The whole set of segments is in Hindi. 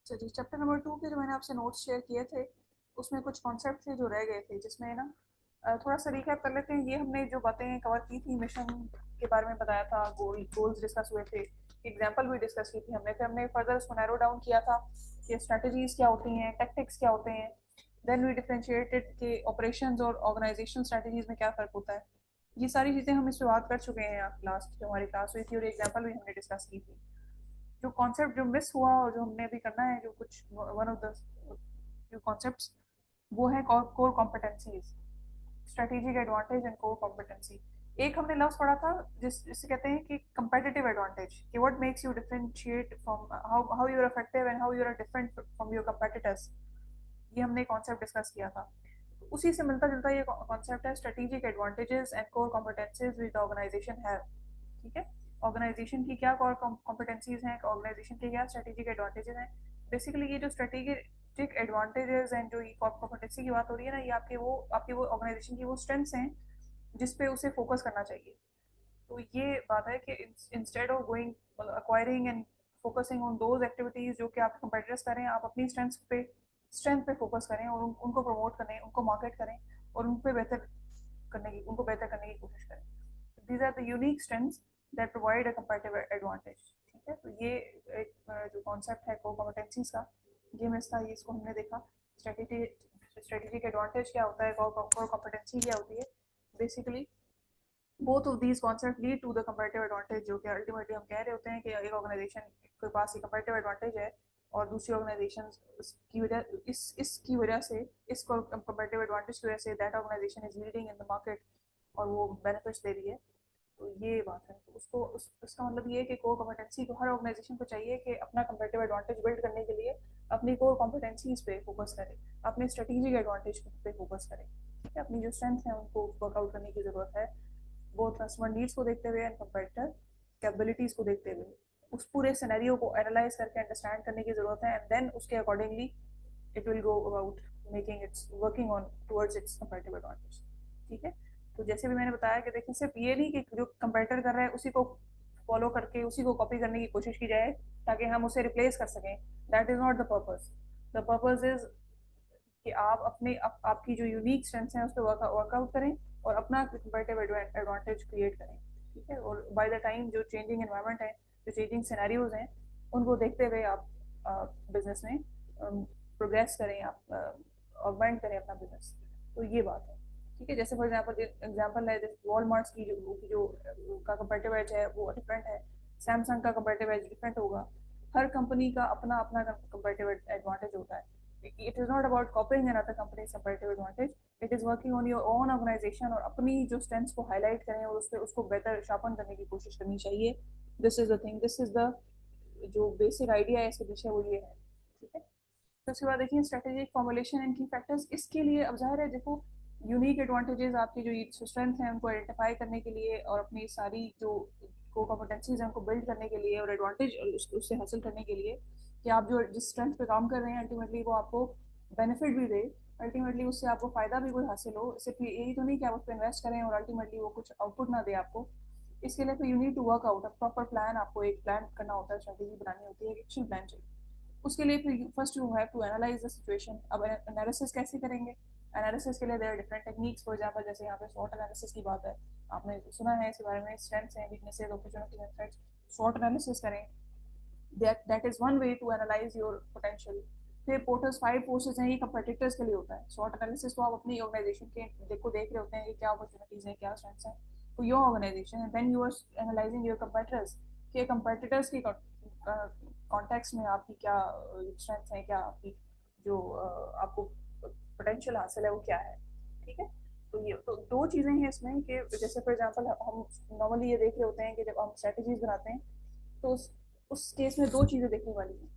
अच्छा जी, चैप्टर नंबर 2 के जो मैंने आपसे नोट्स शेयर किए थे, उसमें कुछ कॉन्सेप्ट थे जो रह गए थे, जिसमें ना थोड़ा सा रिकैप कर लेते हैं। ये हमने जो बातें कवर की थी, मिशन के बारे में बताया था, गोल्स डिस्कस हुए थे, एग्जाम्पल भी डिस्कस की थी हमने। फिर हमने फर्दर उसको नैरो डाउन किया था कि स्ट्रेटजीज क्या होती हैं, टैक्टिक्स क्या होते हैं। देन वी डिफरेंशिएटेड कि ऑपरेशंस और ऑर्गेनाइजेशन स्ट्रेटजीज में क्या फ़र्क होता है। ये सारी चीज़ें हम इस पे बात कर चुके हैं। लास्ट जो हमारी क्लास हुई थी, और एग्जाम्पल भी हमने डिस्कस की थी। जो कॉन्सेप्ट जो मिस हुआ और जो हमने अभी करना है, जो कुछ वन ऑफ द जो कॉन्सेप्ट्स, वो है core competencies, strategic advantage and core competency. एक हमने लफ्ज पढ़ा था जिससे कहते हैं कि कंपेटिटिव एडवांटेज, कि what makes you differentiate from how how you are effective and how you are different from your competitors. ये हमने कॉन्सेप्ट डिस्कस किया था। उसी से मिलता जुलता ये कॉन्सेप्ट है strategic advantages and core competencies with organisation है। ठीक है, ऑर्गेनाइजेशन की क्या कोर कॉम्पिटेंसीज हैं, ऑर्गेनाइजेशन के क्या स्ट्रेटेजिक एडवांटेजेस हैं। बेसिकली ये जो स्ट्रेटेजिक एडवांटेजेस एंड जो कॉम्पिटेंसी की बात हो रही है ना, ये आपके वो ऑर्गेनाइजेशन की वो स्ट्रेंथ्स हैं जिस पे उसे फोकस करना चाहिए। तो ये बात है कि instead of going acquiring and focusing on those activities जो कि आप कंपेटिटर्स करें, आप अपनी स्ट्रेंथ पे फोकस करें और उनको प्रमोट करें, उनको मार्केट करें, और उनको बेहतर करने की कोशिश करें। These are the unique strengths that provide a comparative advantage. ठीक है, तो ये एक जो कॉन्सेप्ट है को कॉम्पिटेंसीज का, ये मिस था, ये इसको हमने देखा। स्ट्रेटेजी स्ट्रेटेजिक एडवांटेज क्या होता है, कोर कॉम्पिटेंसी क्या होती है। Basically both of these concept lead to the comparative advantage, जो कि अल्टीमेटली हम कह रहे होते हैं कि एक ऑर्गेनाइजेशन के पास ये कंपैरेटिव एडवांटेज है, और दूसरी ऑर्गेनाइजेशन की वजह इसकी वजह से, इस कंपैरेटिव एडवांटेज की वजह से that organisation is leading in the market और वो बेनिफिट्स दे रही है। तो ये बात है। तो उसका मतलब ये है कि कोर कॉम्पिटेंसी को हर ऑर्गेनाइजेशन को चाहिए कि अपना कंपैरेटिव एडवांटेज बिल्ड करने के लिए अपनी कोर कॉम्पिटेंसीज पे फोकस करे, अपने स्ट्रेटेजिक एडवांटेज पे फोकस करे। ठीक है, अपनी जो स्ट्रेंथ है उनको वर्कआउट करने की जरूरत है, वो कस्टमर नीड्स को देखते हुए एंड कंपेटिटर कैपेबिलिटीज को देखते हुए। उस पूरे सिनेरियो को एनालाइज करके अंडरस्टैंड करने की जरूरत है, एंड देन उसके accordingly it will go about making it's working on towards it's competitive advantage. ठीक है, तो जैसे भी मैंने बताया कि देखिए, सिर्फ ये नहीं कि जो कंपेटिटर कर रहा है उसी को फॉलो करके उसी को कॉपी करने की कोशिश की जाए ताकि हम उसे रिप्लेस कर सकें। That is not the purpose. The purpose is कि आप आपकी जो यूनिक स्ट्रेंथ्स हैं उस पर वर्कआउट करें और अपना कंपेटिटिव एडवांटेज क्रिएट करें। ठीक है, और बाय द टाइम जो चेंजिंग एनवायरनमेंट है, जो चेंजिंग सिनेरियोज हैं, उनको देखते हुए आप बिजनेस में प्रोग्रेस करें, आप ऑगमेंट करें अपना बिजनेस। तो ये बात है। ठीक है, जैसे फॉर एग्जाम्पल है, जैसे वॉलमार्ट की जो का कंपेटिटिव एज है वो डिफरेंट है, सैमसंग का कंपेटिटिव एज डिफरेंट होगा। हर कंपनी का अपना अपना कंपेटिटिव एडवांटेज होता है। It is not about copying another company's competitive advantage. It is working on your own organization और अपनी जो strengths को highlight करें और उसको बेहतर शार्पन करने की कोशिश करनी चाहिए। This is the thing. This is the जो basic idea है इसके पीछे, वो ये है। ठीक है, तो उसके बाद देखिए स्ट्रेटेजिक फॉर्मुलेशन एंड की फैक्टर्स। इसके लिए अब जाहिर है, देखो, यूनिक एडवांटेजेस आपकी जो स्ट्रेंथ है उनको आइडेंटिफाई करने के लिए और अपनी सारी जो को कॉम्पिटेंसीज हैं उनको बिल्ड करने के लिए और एडवांटेज उससे हासिल करने के लिए, कि आप जो जिस स्ट्रेंथ पे काम कर रहे हैं अल्टीमेटली वो आपको बेनिफिट भी दे, अल्टीमेटली उससे आपको फायदा भी कोई हासिल हो। सिर्फ यही तो नहीं कि आप उस पर इन्वेस्ट करें और अल्टीमेटली वो कुछ आउटपुट ना दे आपको। इसके लिए फिर you need to work out a proper plan. आपको एक प्लान करना होता है, स्ट्रेटेजी बनानी होती है, एक एक्शन प्लान चाहिए। उसके लिए फिर first you have to analyse the situation. अब एनालिसिस कैसे करेंगे? एनालिसिस के लिए there are different techniques. For example, जैसे यहाँ पे स्वॉट एनालिसिस की बात है, आपने सुना है इसके बारे में, स्ट्रेंथ्स हैं, वीकनेसेस, अपॉर्चुनिटीज एंड थ्रेट्स। स्वॉट एनालिसिस करें, that is one way to analyse your potential. फिर पोर्टर्स 5 फोर्सेज हैं, ये कंपेटिटर्स के लिए होता है। स्वॉट एनालिसिस तो आप अपनी ऑर्गेनाइजेशन के को देख रहे होते हैं कि क्या अपॉर्चुनिटीज हैं, क्या स्ट्रेंथ्स हैं तो your organisation, and then you are analysing your competitors के कंपेटिटर्स की कॉन्टेक्स्ट में आपकी क्या स्ट्रेंथ्स हैं, क्या आपकी जो आपको पोटेंशियल हासिल है वो क्या है। ठीक है, तो ये तो दो चीज़ें हैं इसमें कि जैसे फॉर एग्जांपल हम नॉर्मली ये देख रहे होते हैं कि जब हम स्ट्रेटजीज बनाते हैं तो उस केस में दो चीज़ें देखने वाली हैं।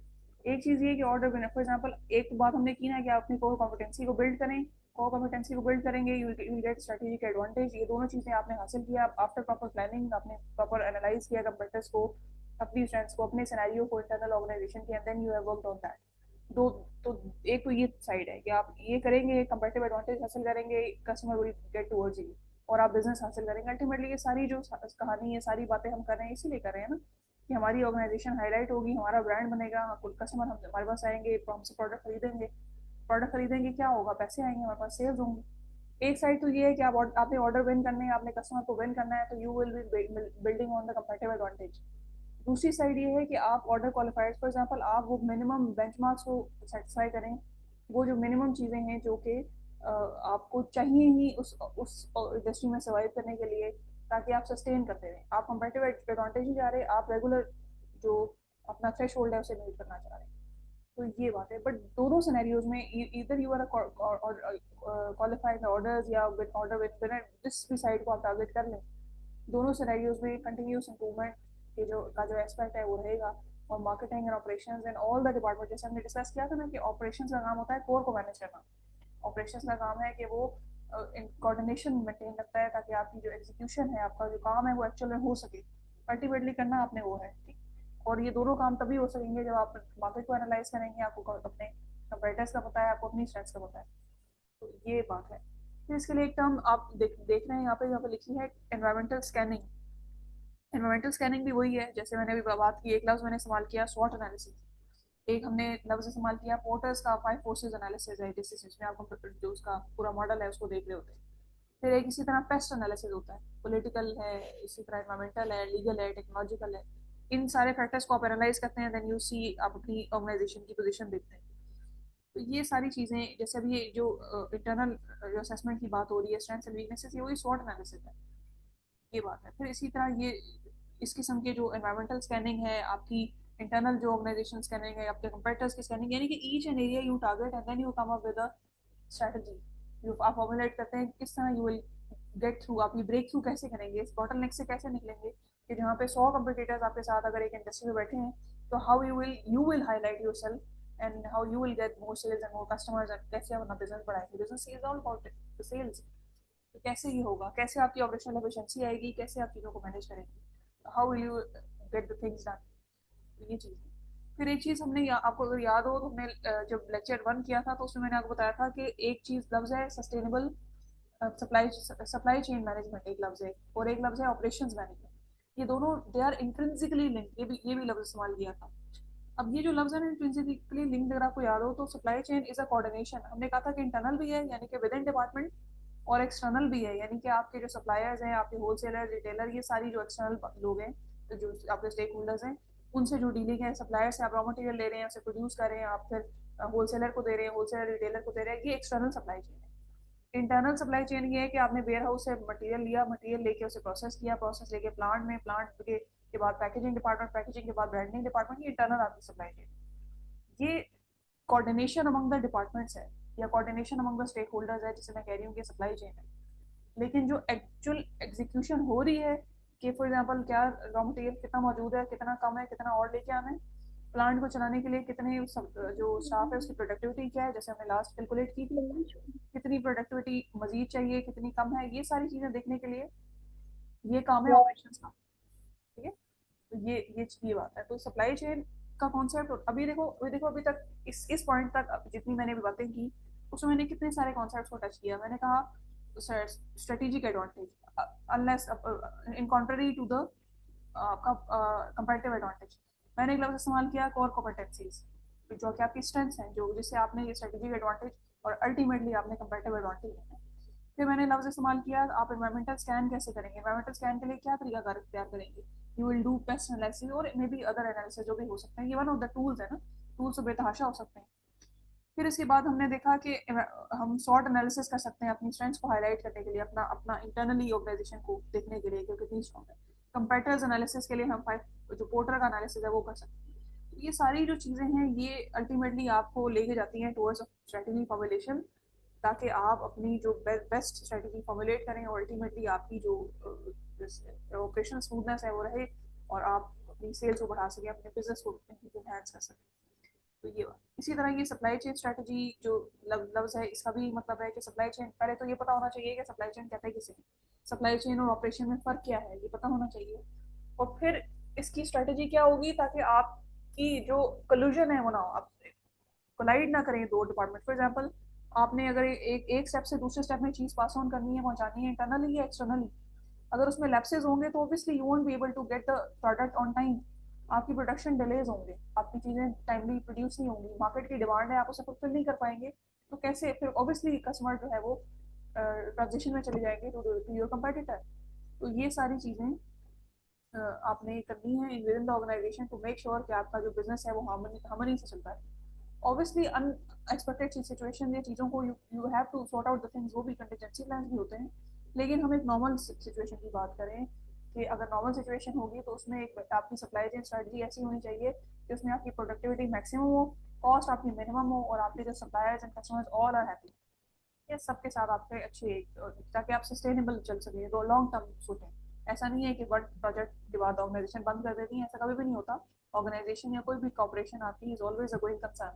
एक चीज़ ये कि ऑर्डर बिना, फॉर एग्जांपल एक बात हमने की ना कि आप अपनी कोर कॉम्पिटेंसी को बिल्ड करें, कोर कॉम्पिटेंसी को बिल्ड करेंगे you will get strategic advantage. ये दोनों चीज़ें आपने हासिल किया आफ्टर प्रॉपर प्लानिंग, आपने प्रॉपर एनालाइज किया कंपेटिटर्स को, अपनी स्ट्रेंथ्स को, अपने सिनेरियो को, इंटरनल ऑर्गेनाइजेशन की, and then you have worked on that. दो तो एक तो ये साइड है कि आप ये करेंगे, कंपेटिटिव एडवांटेज हासिल करेंगे, customer will get towards you और आप बिजनेस हासिल करेंगे। अल्टीमेटली ये सारी जो कहानी, ये सारी बातें हम कर रहे हैं इसीलिए कर रहे हैं ना, कि हमारी ऑर्गेनाइजेशन हाईलाइट होगी, हमारा ब्रांड बनेगा, कुछ कस्टमर हम हमारे पास आएंगे, हमसे प्रोडक्ट खरीदेंगे। प्रोडक्ट खरीदेंगे, क्या होगा, पैसे आएंगे हमारे पास, सेल्स होंगे। एक साइड तो ये है कि आपने ऑर्डर विन करने हैं, आपने कस्टमर को विन करना है, तो you will be building on the competitive advantage. दूसरी साइड ये है कि आप ऑर्डर क्वालिफायर्स, फॉर एग्जांपल, आप वो मिनिमम बेंचमार्क्स को सेटिस्फाई करें, वो जो मिनिमम चीज़ें हैं जो कि आपको चाहिए ही उस इंडस्ट्री में सर्वाइव करने के लिए, ताकि आप सस्टेन करते रहें। आप कंपेटिटिव एडवांटेज ही जा रहे हैं, आप रेगुलर जो अपना थ्रेश होल्ड है उसे मीट करना चाह रहे हैं। तो ये बात है। बट दोनों सिनेरियोज में इधर यू आर क्वालिफाइड ऑर्डर्स या विद ऑर्डर विद जिस भी साइड को आप टारगेट कर लें, दोनों सिनेरियोज में कंटिन्यूस इंप्रूवमेंट के जो एस्पेक्ट है वो रहेगा। और marketing and operations and all the department, जैसे हमने डिस्कस किया था ना कि ऑपरेशंस का काम होता है कोर को मैनेज करना। ऑपरेशंस का काम है कि वो कोऑर्डिनेशन मेंटेन रखता है, ताकि आपकी जो एग्जीक्यूशन है, आपका जो काम है वो एक्चुअल में हो सके। अल्टीमेटली करना आपने वो है, ठीक। और ये दोनों काम तभी हो सकेंगे जब आप मार्केट को एनालाइज करेंगे, आपको अपने कंपेटिटर्स का पता है, आपको अपनी स्ट्रेंथ्स का पता है। तो ये बात है। फिर इसके लिए एक टर्म आप देख रहे हैं यहाँ पे लिखी है, एनवायरमेंटल स्कैनिंग। एनवायरमेंटल स्कैनिंग भी वही है, जैसे मैंने अभी बात की, एक लफ्ज मैंने इस्तेमाल किया स्वॉट एनालिसिस, एक हमने लफ्ज इस्तेमाल किया पोर्टर्स का फाइव फोर्सेस एनालिसिस है, जिसमें आपको जो उसका पूरा मॉडल है उसको देख रहे होते हैं। फिर एक इसी तरह पेस्ट एनालिसिस होता है, पॉलिटिकल है, इसी तरह एनवायरमेंटल है, लीगल है, टेक्नोलॉजिकल है। इन सारे फैक्टर्स को आप एनालाइज करते हैं, देन यू सी आप अपनी ऑर्गेनाइजेशन की पोजीशन देखते हैं। तो ये सारी चीज़ें, जैसे अभी ये जो इंटरनल जो असेसमेंट की बात हो रही है, स्ट्रेंथ्स एंड वीकनेसेस, ये वही स्वॉट एनालिसिस है। ये बात है। फिर इसी तरह ये इस किस्म के जो एनवायरमेंटल स्कैनिंग है, आपकी इंटरनल जो ऑर्गेनाइजेशन स्कैनिंग है, आपके कंपेटिटर्स की स्कैनिंग, यानी कि each and area you target and then you come up with a strategy. You आप फॉर्मुलेट करते हैं किस तरह यू विल गेट थ्रू, आप ये ब्रेक थ्रू कैसे करेंगे, इस बॉटल नेक से कैसे निकलेंगे, कि जहाँ पे 100 कंपटीटर्स आपके साथ अगर एक इंडस्ट्री में बैठे हैं, तो how you will highlight yourself and how you will get more sales and more customers, and कैसे आप अपना बिजनेस बढ़ाएंगे। Business is all about sales. तो कैसे ये होगा, कैसे आपकी ऑपरेशनल एफिशिएंसी आएगी, कैसे आप चीज़ों को मैनेज करेंगे, how will you get the things done. ये चीज़ है। फिर एक चीज़ हमने आपको अगर याद हो, तो हमने जब लेक्चर 1 किया था, तो उसमें मैंने आपको बताया था कि एक चीज़ लफ्ज़ है sustainable supply supply chain management, एक लफ्ज़ है, और एक लफ्ज़ है ऑपरेशंस मैनेजमेंट। ये दोनों दे आर इंट्रिंसिकली लिंक, ये भी लफ्ज़ इस्तेमाल किया था। अब ये जो लफ्ज़ है ना इंट्रिंसिकली लिंक्ड, अगर आपको याद हो, तो supply chain is a coordination. हमने कहा था कि इंटरनल भी है, यानी कि विद इन डिपार्टमेंट, और एक्सटर्नल भी है, यानी कि आपके जो सप्लायर्स हैं, आपके होलसेलर, रिटेलर, ये सारी जो एक्सटर्नल लोग हैं, तो जो आपके स्टेक होल्डर्स हैं, उनसे जो डीलिंग है, सप्लायर से आप रॉ मटेरियल ले रहे हैं, उसे प्रोड्यूस कर रहे हैं, आप फिर होलसेलर को दे रहे हैं, होलसेलर रिटेलर को दे रहे हैं, ये एक्सटर्नल सप्लाई चेन है। इंटरनल सप्लाई चेन ये है कि आपने वेयर हाउस से मटेरियल लिया, मटेरियल लेके उसे प्रोसेस किया, प्रोसेस लेके प्लांट में, प्लांट के बाद पैकेजिंग डिपार्टमेंट, पैकेजिंग के बाद ब्रांडिंग डिपार्टमेंट, ये इंटरनल आपकी सप्लाई चेन। ये कोऑर्डिनेशन अमंग द डिपार्टमेंट्स है, या coordination among the stakeholders है, जिसे मैं कह रही हूँ कि सप्लाई चेन है। लेकिन जो एक्चुअल एग्जीक्यूशन हो रही है, कि फॉर एग्जांपल क्या रॉ मटेरियल कितना मौजूद है, कितना कम है, कितना और लेके आना है, प्लांट को चलाने के लिए कितने जो स्टाफ है उसकी प्रोडक्टिविटी क्या है, जैसे हमने लास्ट कैलकुलेट की थी, कितनी प्रोडक्टिविटी मजीद चाहिए, कितनी कम है, ये सारी चीज़ें देखने के लिए ये काम है ऑपरेशंस का। ठीक है। तो ये बात है। तो सप्लाई चेन का कॉन्सेप्ट, अभी देखो अभी तक इस पॉइंट तक जितनी मैंने भी बातें की, उसमें मैंने कितने सारे कॉन्सेप्ट्स को टच किया। मैंने कहा strategic advantage, unless in contrary to the आपका कंपेरेटिव एडवांटेज। मैंने एक लफ्ज इस्तेमाल किया कोर कॉम्पिटेंसीज, जो कि आपकी स्ट्रेंथ्स हैं, जो जिससे आपने ये स्ट्रेटेजिक एडवांटेज और अल्टीमेटली आपने कंपेरेटिव एडवांटेज लेना है। फिर मैंने लफ्ज इस्तेमाल किया, आप एनवायरमेंटल स्कैन कैसे करेंगे, एनवायरमेंटल स्कैन के लिए क्या तरीका कार इख्तियार करेंगे। You will do paste analysis और मे बी अदर एनालिसिस जो भी हो सकते हैं, ये वन ऑफ द टूल्स है ना, टूल्स तो बेतहाशा हो सकते हैं। फिर इसके बाद हमने देखा कि हम सॉर्ट एनालिसिस कर सकते हैं अपनी स्ट्रेंथ्स को हाईलाइट करने के लिए, अपना अपना इंटरनली ऑर्गेनाइजेशन को देखने के लिए कि कितनी स्ट्रॉन्ग है। कंपेटर्स एनालिसिस के लिए हम फाइव जो पोर्टर का एनालिसिस है वो कर सकते हैं। तो ये सारी जो चीज़ें हैं, ये अल्टीमेटली आपको लेके जाती हैं टुवर्ड्स स्ट्रेटजी फॉर्मुलेशन, ताकि आप अपनी जो बेस्ट स्ट्रेटजी फॉर्मुलेट करें, और अल्टीमेटली आपकी जो ऑपरेशनल स्मूथनेस है वो रहे, और आप अपनी सेल्स को बढ़ा सकें, अपने बिजनेस को एनहांस कर सकें। तो ये इसी तरह ये सप्लाई चेन स्ट्रेटजी जो लफ्ज है, इसका भी मतलब है कि सप्लाई चेन, पहले तो ये पता होना चाहिए कि सप्लाई चेन कहते हैं किसे, सप्लाई चेन और ऑपरेशन में फ़र्क क्या है, ये पता होना चाहिए। और फिर इसकी स्ट्रेटजी क्या होगी, ताकि आपकी जो कल्यूजन है वो ना हो, आप कोलाइड ना करें दो डिपार्टमेंट। फॉर एग्जांपल, आपने अगर एक स्टेप से दूसरे स्टेप में चीज़ पास ऑन करनी है, पहुंचानी है, इंटरनली या एक्सटर्नली, अगर उसमें लैप्सेस होंगे, तो obviously you won't be able to get the product on time, आपकी प्रोडक्शन डिलेज होंगे, आपकी चीज़ें टाइमली प्रोड्यूस नहीं होंगी, मार्केट की डिमांड है आप उसे फुलफिल नहीं कर पाएंगे, तो कैसे फिर ऑब्वियसली कस्टमर जो है वो ट्रांजिशन में चले जाएंगे टू योर कंपेटिटर। तो ये सारी चीज़ें आपने करनी है within the organisation to make sure कि आपका जो बिजनेस है वो हार्मनी से चलता है। ऑब्वियसली अनएक्सपेक्टेड सिचुएशन या चीज़ों को you have to sort out the things, वो भी कंटीजेंसी प्लान भी होते हैं। लेकिन हम एक नॉर्मल सिचुएशन की बात करें कि अगर नॉर्मल सिचुएशन होगी तो उसमें एक आपकी सप्लाई चेन स्ट्रेटजी ऐसी होनी चाहिए कि उसमें आपकी प्रोडक्टिविटी मैक्सिमम हो, कॉस्ट आपकी मिनिमम हो, और आपके जो suppliers and customers all are happy. ये सबके साथ आपके अच्छे, ताकि आप सस्टेनेबल चल सके, लॉन्ग टर्म सोचें। ऐसा नहीं है कि वन प्रोजेक्ट के बाद ऑर्गेनाइजेशन बंद कर देती है, ऐसा कभी भी नहीं होता। ऑर्गेनाइजेशन या कोई भी कॉपरेशन आती है is always a going concern.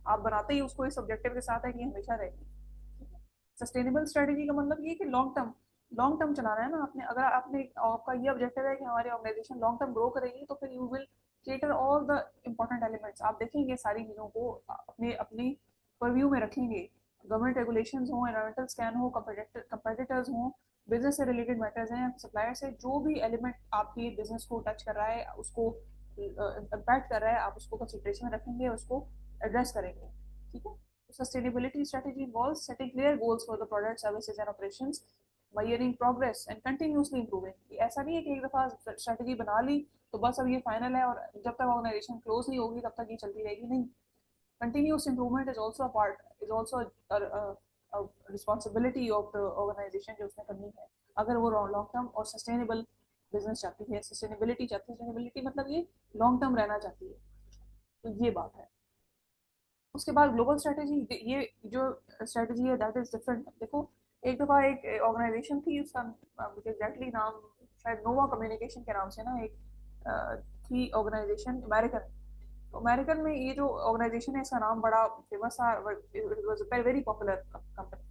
आप बनाते ही उसको इस ऑब्जेक्टिव के साथ है कि हमेशा रहेगी। सस्टेनेबल स्ट्रेटेजी का मतलब ये कि लॉन्ग टर्म चलाना है ना आपने। अगर आपने आपका ये ऑब्जेक्टिव है कि हमारी ऑर्गेनाइजेशन लॉन्ग टर्म ग्रो करेगी, तो फिर you will cater all the important elements. आप देखेंगे सारी चीज़ों को अपने अपनी परव्यू में रखेंगे। गवर्नमेंट रेगुलेशंस हों, एनवायरमेंटल स्कैन हो, कंपेटिटर्स हों, बिजनेस से रिलेटेड मैटर्स हैं, सप्लायर से जो भी एलिमेंट आपकी बिजनेस को टच कर रहा है, उसको इम्पैक्ट कर रहा है, आप उसको कंसिडरेशन में रखेंगे, उसको एड्रेस करेंगे। ठीक है। Sustainability strategy involves setting clear goals for the product, services, and operations, measuring progress, and continuously improving। ऐसा नहीं है कि एक दफा स्ट्रेटेजी बना ली तो बस अब ये फाइनल है और जब तक ऑर्गेनाइजेशन क्लोज नहीं होगी तब तक ये चलती रहेगी, नहीं। Continuous improvement is also is also responsibility of the organisation जो उसने करनी है, अगर वो लॉन्ग टर्म और सस्टेनेबल बिजनेस चाहती है, सस्टेनेबिलिटी चाहती है। सस्टेनेबिलिटी मतलब ये लॉन्ग टर्म रहना चाहती है। तो ये बात है। उसके बाद ग्लोबल स्ट्रेटेजी, ये जो स्ट्रेटेजी है दैट इज डिफरेंट। देखो, एक दफ़ा एक ऑर्गेनाइजेशन थी, उसका मुझे एग्जैक्टली नाम शायद नोवा कम्युनिकेशन के नाम से ना एक थी ऑर्गेनाइजेशन, अमेरिकन। तो अमेरिकन में ये जो ऑर्गेनाइजेशन है इसका नाम बड़ा फेमस था, वेरी पॉपुलर कंपनी।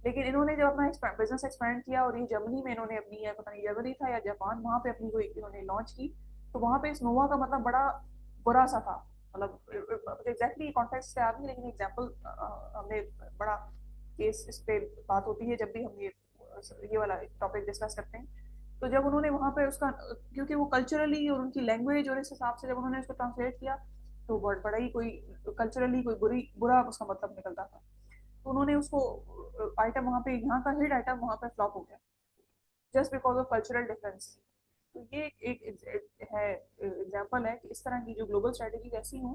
लेकिन इन्होंने जब अपना बिजनेस एक्सपैंड किया और ये जर्मनी में इन्होंने अपनी, या पता नहीं जर्मनी था या जापान, वहाँ पे अपनी कोई इन्होंने लॉन्च की, तो वहाँ पे इस नोवा का मतलब बड़ा बुरा सा था। मतलब एग्जैक्टली कॉन्टेक्स्ट से याद नहीं, लेकिन एग्जाम्पल हमने बड़ा केस इस पे बात होती है जब भी हम ये वाला टॉपिक डिस्कस करते हैं। तो जब उन्होंने वहाँ पे उसका, क्योंकि वो कल्चरली और उनकी लैंग्वेज और इस हिसाब से जब उन्होंने उसको ट्रांसलेट किया, तो बड़ा ही कोई कल्चरली कोई बुरा उसका मतलब निकलता था। तो उन्होंने उसको आइटम वहाँ पे, यहाँ का हिट आइटम वहाँ पे फ्लॉप हो गया, just because of cultural difference. तो ये एक है एग्जांपल है कि इस तरह की जो ग्लोबल स्ट्रेटेजी ऐसी हो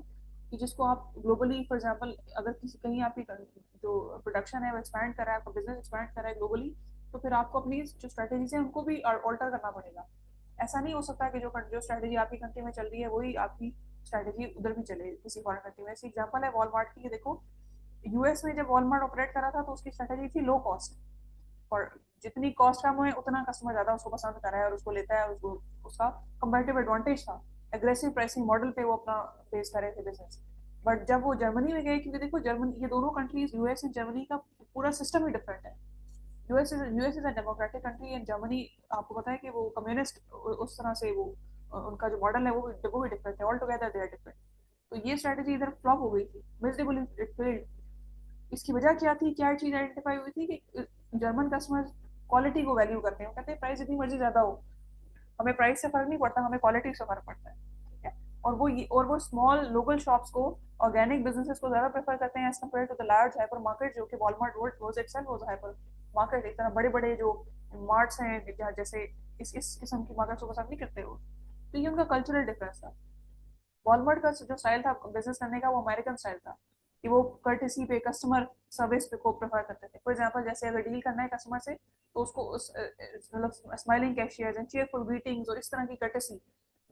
कि जिसको आप ग्लोबली, फॉर एग्जांपल अगर किसी कहीं आपकी जो प्रोडक्शन है वो एक्सपैंड कर रहा है, आपका बिजनेस एक्सपैंड कर रहा है ग्लोबली, तो फिर आपको अपनी जो स्ट्रेटेजीज है उनको भी ऑल्टर करना पड़ेगा। ऐसा नहीं हो सकता कि जो स्ट्रेटेजी आपकी कंट्री में चल रही है वही आपकी स्ट्रेटेजी उधर भी चले किसी फॉरेन कंट्री में। ऐसी एग्जांपल है वॉलमार्ट की। देखो, यूएस में जब वॉलमार्ट ऑपरेट कर रहा था तो उसकी स्ट्रेटेजी थी लो कॉस्ट, और जितनी कॉस्ट कम है उतना कस्टमर ज्यादा उसको पसंद कर रहा है और उसको लेता है, उसको उसका कंपेटिटिव एडवांटेज था। एग्रेसिव प्राइसिंग मॉडल पे वो अपना बेस कर रहे थे बिजनेस। बट जब वो जर्मनी में गए, क्योंकि देखो जर्मनी, ये दोनों कंट्रीज यूएस एंड जर्मनी का पूरा सिस्टम ही डिफरेंट है। US is a democratic country and Germany आपको पता है कि वो कम्युनिस्ट, उस तरह से वो उनका जो मॉडल है वो भी डिफरेंट है, all together they are different. तो ये स्ट्रेटेजी इधर फ्लॉप हो गई थी, मिजरेबली इट फेल्ड। इसकी वजह क्या थी, क्या चीज आइडेंटिफाई हुई थी कि जर्मन कस्टमर क्वालिटी को वैल्यू करते हैं। वो कहते हैं प्राइस जितनी मर्जी ज्यादा हो, हमें प्राइस से फर्क नहीं पड़ता, हमें क्वालिटी से फर्क पड़ता है। ठीक है। और वो स्मॉल लोकल शॉप्स को, ऑर्गेनिक बिजनेसेस को ज्यादा प्रेफर करते हैं as compare to the large hypermarket, जो कि Walmart was itself was hypermarket. एक तरह बड़े बड़े जो मार्ट्स हैं जैसे इस किस्म की मार्केट को पसंद नहीं करते वो। तो ये उनका कल्चरल डिफरेंस था। वॉलमार्ट का जो स्टाइल था बिजनेस करने का वो अमेरिकन स्टाइल था, कि वो कर्टेसी पे, कस्टमर सर्विस पे को प्रेफर करते थे। फॉर एग्जांपल, जैसे अगर डील करना है कस्टमर से तो उसको मतलब smiling cashiers and cheerful greetings और इस तरह की कर्टेसी,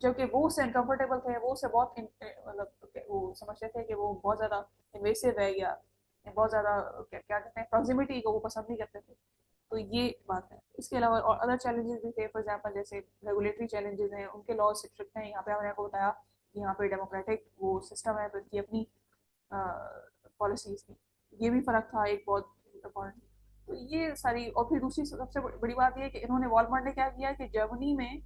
जबकि वो उससे अनकंफर्टेबल थे, वो उससे बहुत मतलब वो समझते थे कि वो बहुत ज्यादा इन्वेसिव है, या बहुत ज्यादा क्या कहते हैं, प्रॉक्सिमिटी को वो पसंद नहीं करते थे। तो ये बात है। इसके अलावा और अदर चैलेंजेस भी थे, फॉर एग्जांपल जैसे रेगुलेटरी चैलेंजेस हैं, उनके लॉ स्ट्रिक्ट हैं। यहाँ पे मैंने आपको बताया कि यहाँ पे डेमोक्रेटिक वो सिस्टम है तो इनकी अपनी पॉलिसीज थी। ये भी फर्क था एक बहुत इम्पोर्टेंट। तो ये सारी, और फिर दूसरी सबसे बड़ी बात यह है कि इन्होंने, वॉलमार्ट ने क्या किया कि जर्मनी में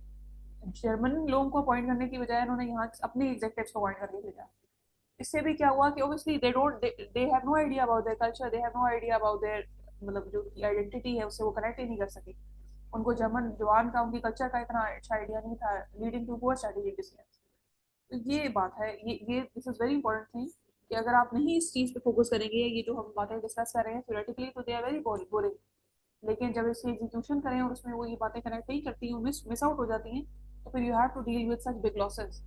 जर्मन लोगों को अपॉइंट करने की बजाय इन्होंने यहाँ अपने एग्जेक्टिव्स को अपॉइंट करके भेजा। इससे भी क्या हुआ कि obviously they have no idea about their culture, they have no idea about their, मतलब जो आइडेंटिटी है उससे वो कनेक्ट ही नहीं कर सके। उनको जर्मन जवान का, उनकी कल्चर का इतना अच्छा आइडिया नहीं था, leading to poor strategic decisions. तो ये बात है, ये this is very important thing कि अगर आप नहीं इस चीज़ पे फोकस करेंगे, ये जो हम बातें डिस्कस कर रहे हैं थ्योरेटिकली तो दे आर वेरी बोरिंग, लेकिन जब इसे एग्जीक्यूशन करें और उसमें वो ये बातें कनेक्ट नहीं करती हैं, मिस आउट हो जाती हैं, तो फिर you have to deal with such big losses.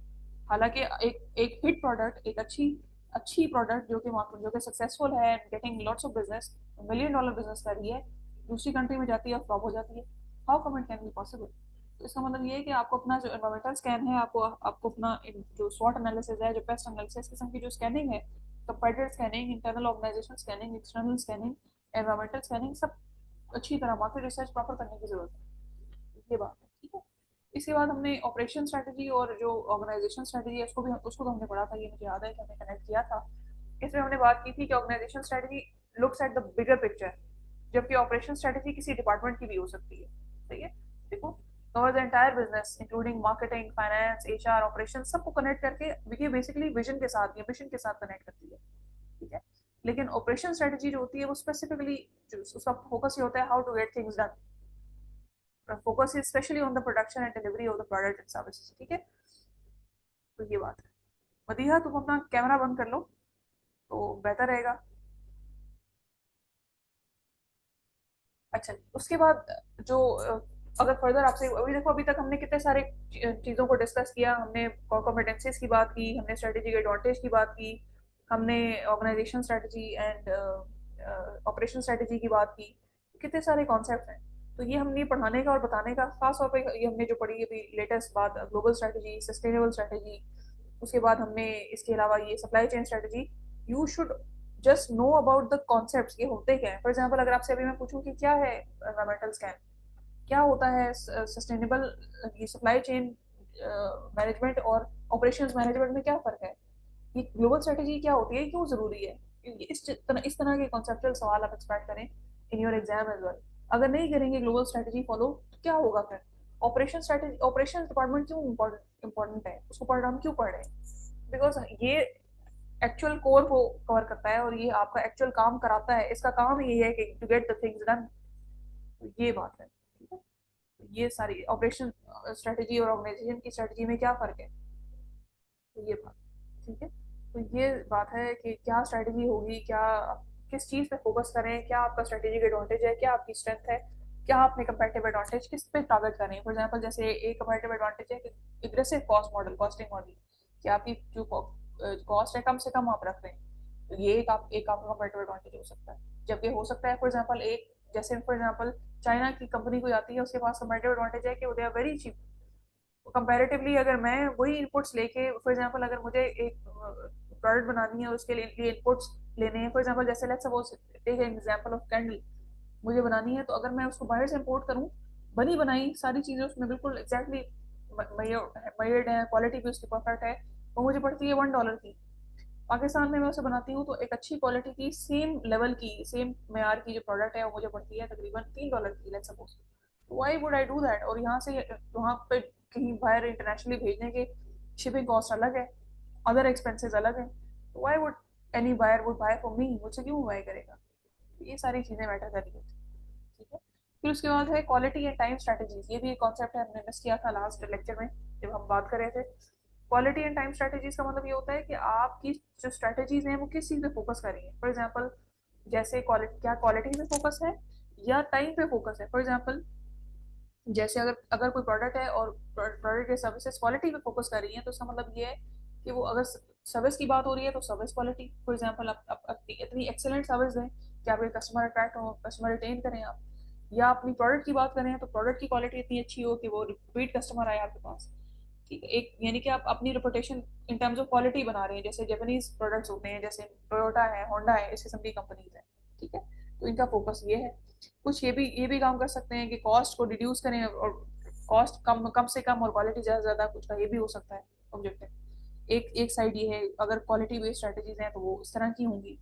हालांकि एक एक हिट प्रोडक्ट, एक अच्छी अच्छी प्रोडक्ट जो कि मार्केट जो कि सक्सेसफुल है and getting lots of business, $1 million business कर रही है, दूसरी कंट्री में जाती है और फ्लॉप हो जाती है, how come it can be possible? तो इसका मतलब ये है कि आपको अपना जो एनवायरमेंटल स्कैन है, आपको आपको अपना जो स्वॉट एनालिसिस है, जो पेस्ट एनालिसिस किस्म की जो स्कैनिंग है, competitive scanning, internal organisation scanning, external scanning, environmental scanning, सब अच्छी तरह मार्केट रिसर्च प्रॉपर करने की जरूरत है। ये बात है, ठीक है। इसके बाद हमने ऑपरेशन स्ट्रेटजी और जो ऑर्गेनाइजेशन स्ट्रेटजी है उसको तो हमने पढ़ा था, ये मुझे याद है कि हमने कनेक्ट किया था। इसमें हमने बात की थी कि organisation strategy looks at the bigger picture, जबकि ऑपरेशन स्ट्रेटजी किसी डिपार्टमेंट की भी हो सकती है। सही है, देखो, cover the entire business including marketing, finance, HR, operation, सबको कनेक्ट करके ये बेसिकली विजन के साथ या मिशन के साथ कनेक्ट करती है, ठीक है। लेकिन ऑपरेशन स्ट्रेटजी जो होती है वो स्पेसिफिकली उसका फोकस ये होता है how to get things done, focus is specially on the production and delivery of the product and services, ठीक है। तो ये बात है। मदीहा, तुम अपना कैमरा बंद कर लो तो बेहतर रहेगा। अच्छा, उसके बाद जो अगर फर्दर आपसे अभी देखो, अभी तक हमने कितने सारे चीज़ों को डिस्कस किया, हमने कॉम्पिटेंसीज की बात की, हमने स्ट्रेटेजिक एडवांटेज की बात की, हमने organisation strategy and operation strategy की बात की, कितने सारे कॉन्सेप्ट हैं। तो ये हमने पढ़ाने का और बताने का खास तौर पे ये हमने जो पढ़ी अभी लेटेस्ट बात, ग्लोबल स्ट्रेटजी, सस्टेनेबल स्ट्रेटजी, उसके बाद हमने इसके अलावा ये supply chain strategy, you should just know about the concept, ये होते क्या है। फॉर एग्जाम्पल, अगर आपसे अभी मैं पूछूं कि क्या है एनवायरमेंटल स्कैन, क्या होता है सस्टेनेबल ये सप्लाई चेन मैनेजमेंट और ऑपरेशंस मैनेजमेंट में क्या फर्क है, ये ग्लोबल स्ट्रेटजी क्या होती है, क्यों जरूरी है, इस तरह के कॉन्सेप्चुअल सवाल आप एक्सपेक्ट करें in your exam as well. अगर नहीं करेंगे ग्लोबल स्ट्रेटजी फॉलो तो क्या होगा फिर? ऑपरेशन स्ट्रेटजी, ऑपरेशन डिपार्टमेंट क्यों इम्पोर्टेंट है, उसको पढ़ हम क्यों पढ़ रहे हैं? बिकॉज ये एक्चुअल कोर को कवर करता है और ये आपका एक्चुअल काम कराता है, इसका काम ही ये है कि to get the things done. ये बात है, ठीक है। ये सारी ऑपरेशन स्ट्रेटजी और ऑर्गेनाइजेशन की स्ट्रेटजी में क्या फर्क है, तो ये बात, ठीक है। तो ये बात है कि क्या स्ट्रेटजी होगी, क्या किस चीज़ पे फोकस करें, क्या आपका स्ट्रेटेजिक एडवांटेज है, क्या आपकी स्ट्रेंथ है, क्या आपने कंपेटिटिव एडवांटेज किस पे टारगेट करें। फॉर एग्जांपल, जैसे एक कंपेटिटिव एडवांटेज है कि aggressive cost model, costing model, कि आपकी जो कॉस्ट है कम से कम आप रख रहे हैं, तो ये एक आपका कंपेटिटिव एडवांटेज हो सकता है। जबकि हो सकता है फॉर एग्जांपल एक, जैसे फॉर एग्जांपल चाइना की कंपनी कोई आती है, उसके पास कंपेटिटिव एडवांटेज है कि वो they are very cheap comparatively. अगर मैं वही इनपुट्स लेके, फॉर एग्जांपल अगर मुझे एक प्रोडक्ट बनानी है, उसके लिए इनपुट्स लेने हैं, फॉर एग्जांपल जैसे let's suppose take an example of candle, मुझे बनानी है, तो अगर मैं उसको बाहर से इम्पोर्ट करूँ, बनी बनाई सारी चीज़ें उसमें बिल्कुल एग्जैक्टली मेयर्ड है, क्वालिटी भी उसकी परफेक्ट है, वो मुझे पड़ती है $1 की। पाकिस्तान में मैं उसे बनाती हूँ तो एक अच्छी क्वालिटी की, सेम लेवल की, सेम मेयार की जो प्रोडक्ट है वो मुझे पड़ती है तकरीबन $3 की, let's suppose. Why would I do that? और यहाँ से वहाँ पे कहीं बाहर इंटरनेशनली भेजने के शिपिंग कॉस्ट अलग है, अदर एक्सपेंसेस अलग है। Why would any buyer would buy for me? मुझसे क्यों बाय करेगा? ये सारी चीज़ें मैटर कर रही होती हैं, ठीक है। फिर उसके बाद है क्वालिटी एंड टाइम स्ट्रेटेजीज, ये भी एक कॉन्सेप्ट है, हमने मिस किया था लास्ट लेक्चर में जब हम बात कर रहे थे। क्वालिटी एंड टाइम स्ट्रेटेजीज का मतलब ये होता है कि आपकी जो स्ट्रेटेजीज हैं वो किस चीज़ पे फोकस करेंगे। फॉर एग्जांपल, जैसे क्वालिटी, क्या क्वालिटी पे फोकस है या टाइम पे फोकस है। फॉर एग्जांपल, जैसे अगर अगर कोई प्रोडक्ट है और प्रोडक्ट या सर्विसेज क्वालिटी पे फोकस कर रही है, तो उसका मतलब ये है कि वो अगर सर्विस की बात हो रही है तो सर्विस क्वालिटी, फॉर एग्जांपल आप इतनी एक्सेलेंट सर्विस दें कि आपके कस्टमर अट्रैक्ट हो, कस्टमर रिटेन करें आप। या अपनी प्रोडक्ट की बात करें तो प्रोडक्ट की क्वालिटी इतनी अच्छी हो कि वो रिपीट कस्टमर आए आपके पास, ठीक है। एक यानी कि आप अपनी reputation in terms of quality बना रहे हैं, जैसे जापानीज प्रोडक्ट्स होते हैं, जैसे टोयोटा है, होंडा है, इस किस्म की कंपनीज है, ठीक है। तो इनका फोकस ये है। कुछ ये भी काम कर सकते हैं कि कॉस्ट को रिड्यूस करें, और कॉस्ट कम कम से कम और क्वालिटी ज़्यादा से ज़्यादा, कुछ का ये भी हो सकता है ऑब्जेक्टिव। एक एक साइड ये है, अगर क्वालिटी बेस्ड स्ट्रेटजीज हैं तो वो इस तरह की होंगी।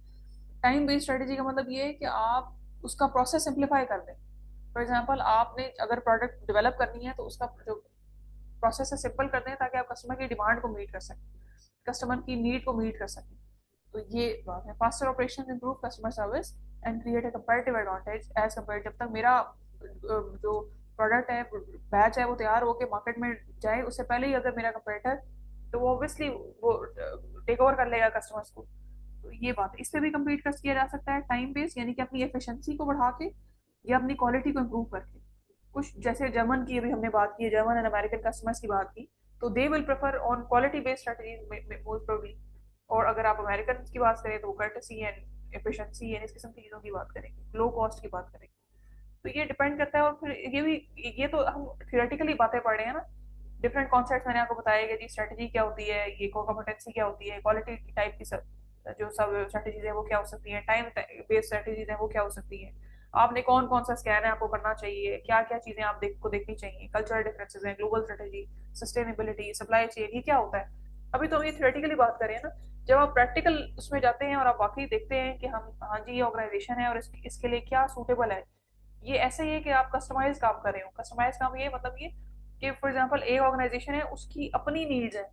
टाइम बेस्ड स्ट्रेटजी का मतलब ये है कि आप उसका प्रोसेस सिंप्लीफाई कर दें। फॉर एग्जाम्पल, आपने अगर प्रोडक्ट डेवलप करनी है तो उसका जो प्रोसेस है सिंपल कर दें, ताकि आप कस्टमर की डिमांड को मीट कर सकें, कस्टमर की नीड को मीट कर सकें। तो ये बात है। Faster operation improve customer service and create a comparative advantage as compare, जब तक मेरा जो प्रोडक्ट है, बैच है, वो तैयार होकर मार्केट में जाए उससे पहले ही अगर मेरा कंपेरेटर तो वो ऑब्वियसली वो टेक ओवर कर लेगा कस्टमर्स को। तो ये बात है, इस पे भी कम्पीट कर किया जा सकता है टाइम बेस्ड, यानी कि अपनी एफिशिएंसी को बढ़ा के या अपनी क्वालिटी को इम्प्रूव करके। कुछ जैसे जर्मन की अभी हमने बात की है, जर्मन एंड अमेरिकन कस्टमर्स की बात की, तो they will prefer on quality based strategies most probably. और अगर आप अमेरिकन की बात करें तो कर्टसी एंड एफिशिएंसी एंड इस किस्म की चीज़ों की बात करेंगे, लो कॉस्ट की बात करेंगे। तो ये डिपेंड करता है। और फिर ये भी, ये तो हम थियोरेटिकली बातें पढ़ रहे हैं ना, डिफरेंट कॉन्सेप्ट मैंने आपको बताया कि जी स्ट्रेटजी क्या होती है, ये को कॉम्पिटेंसी क्या होती है, क्वालिटी टाइप की सब जो सब स्ट्रेटजीज है वो क्या हो सकती है, टाइम बेस्ड स्ट्रेटजीज है वो क्या हो सकती है, आपने कौन कौन सा स्कैन है आपको करना चाहिए, क्या क्या चीजें आप को देखनी चाहिए, कल्चरल डिफरेंसेस हैं, global strategy, sustainability, supply chain, ये क्या होता है। अभी तो हम ये थियोरेटिकली बात करें ना, जब आप प्रैक्टिकल उसमें जाते हैं और आप वाकई देखते हैं कि हम, हाँ जी ये ऑर्गेनाइजेशन है और इसके लिए क्या सूटेबल है। ये ऐसे ही है कि आप कस्टमाइज काम कर रहे हो। कस्टमाइज काम ये मतलब ये कि फॉर एग्जांपल एक ऑर्गेनाइजेशन है, उसकी अपनी नीड्स है,